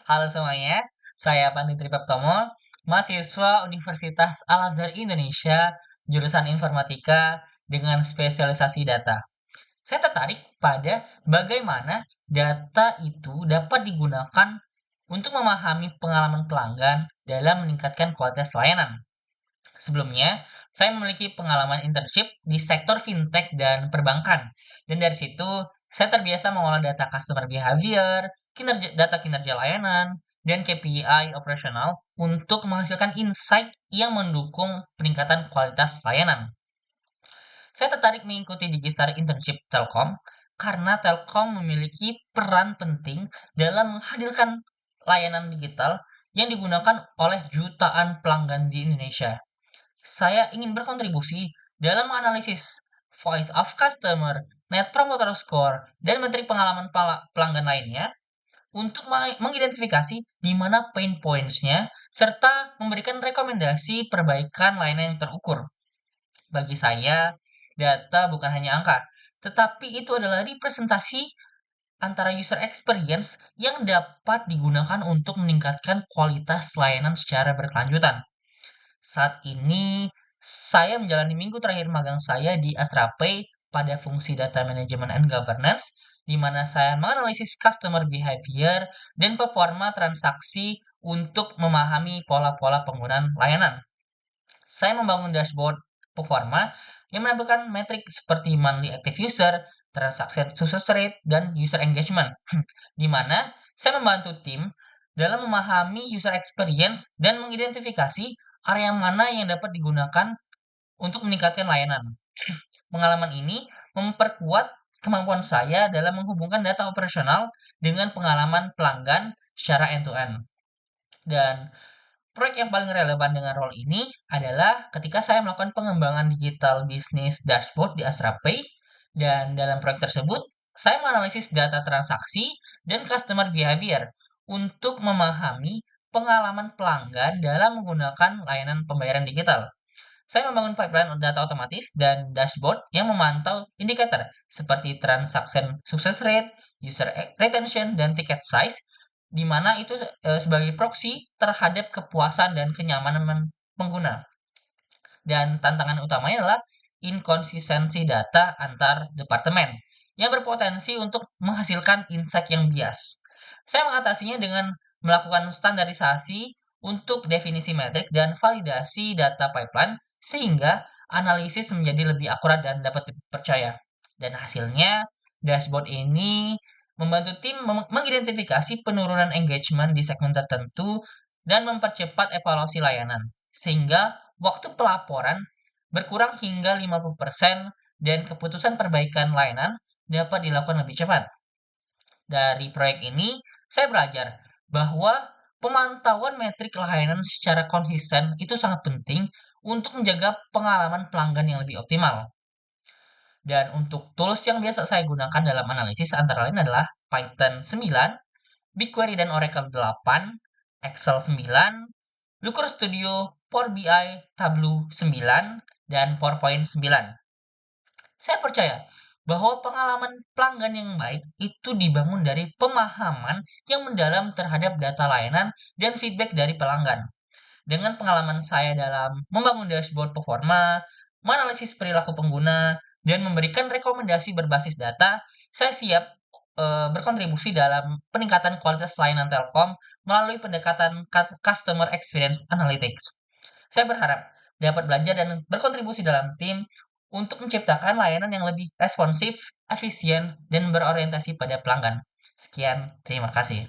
Halo semuanya, saya Pandit Tripaptomo, mahasiswa Universitas Al-Azhar Indonesia, jurusan Informatika dengan spesialisasi data. Saya tertarik pada bagaimana data itu dapat digunakan untuk memahami pengalaman pelanggan dalam meningkatkan kualitas layanan. Sebelumnya, saya memiliki pengalaman internship di sektor fintech dan perbankan. Dan dari situ, saya terbiasa mengolah data customer behavior, data kinerja layanan, dan KPI operasional untuk menghasilkan insight yang mendukung peningkatan kualitas layanan. Saya tertarik mengikuti Digistar Internship Telkom karena Telkom memiliki peran penting dalam menghadirkan layanan digital yang digunakan oleh jutaan pelanggan di Indonesia. Saya ingin berkontribusi dalam menganalisis voice of customer, net promoter score, dan metrik pengalaman pelanggan lainnya untuk mengidentifikasi di mana pain points-nya serta memberikan rekomendasi perbaikan layanan yang terukur. Bagi saya, data bukan hanya angka, tetapi itu adalah representasi antara user experience yang dapat digunakan untuk meningkatkan kualitas layanan secara berkelanjutan. Saat ini, saya menjalani minggu terakhir magang saya di AstraPay pada fungsi Data Management and Governance, di mana saya menganalisis customer behavior dan performa transaksi untuk memahami pola-pola penggunaan layanan. Saya membangun dashboard performa yang menampilkan metrik seperti monthly active user, transaction success rate, dan user engagement, di mana saya membantu tim dalam memahami user experience dan mengidentifikasi area mana yang dapat digunakan untuk meningkatkan layanan. Pengalaman ini memperkuat kemampuan saya dalam menghubungkan data operasional dengan pengalaman pelanggan secara end-to-end. Dan proyek yang paling relevan dengan role ini adalah ketika saya melakukan pengembangan digital bisnis dashboard di AstraPay, dan dalam proyek tersebut, saya menganalisis data transaksi dan customer behavior untuk memahami pengalaman pelanggan dalam menggunakan layanan pembayaran digital. Saya membangun pipeline data otomatis dan dashboard yang memantau indikator seperti transaction success rate, user retention, dan ticket size, di mana itu sebagai proxy terhadap kepuasan dan kenyamanan pengguna. Dan tantangan utamanya adalah inkonsistensi data antar departemen yang berpotensi untuk menghasilkan insight yang bias. Saya mengatasinya dengan melakukan standarisasi untuk definisi metrik dan validasi data pipeline sehingga analisis menjadi lebih akurat dan dapat dipercaya. Dan hasilnya, dashboard ini membantu tim mengidentifikasi penurunan engagement di segmen tertentu dan mempercepat evaluasi layanan, sehingga waktu pelaporan berkurang hingga 50% dan keputusan perbaikan layanan dapat dilakukan lebih cepat. Dari proyek ini, saya belajar bahwa pemantauan metrik layanan secara konsisten itu sangat penting untuk menjaga pengalaman pelanggan yang lebih optimal. Dan untuk tools yang biasa saya gunakan dalam analisis antara lain adalah Python 9, BigQuery dan Oracle 8, Excel 9, Looker Studio, Power BI, Tableau 9, dan PowerPoint 9. Saya percaya bahwa pengalaman pelanggan yang baik itu dibangun dari pemahaman yang mendalam terhadap data layanan dan feedback dari pelanggan. Dengan pengalaman saya dalam membangun dashboard performa, menganalisis perilaku pengguna, dan memberikan rekomendasi berbasis data, saya siap berkontribusi dalam peningkatan kualitas layanan Telkom melalui pendekatan Customer Experience Analytics. Saya berharap dapat belajar dan berkontribusi dalam tim untuk menciptakan layanan yang lebih responsif, efisien, dan berorientasi pada pelanggan. Sekian, terima kasih.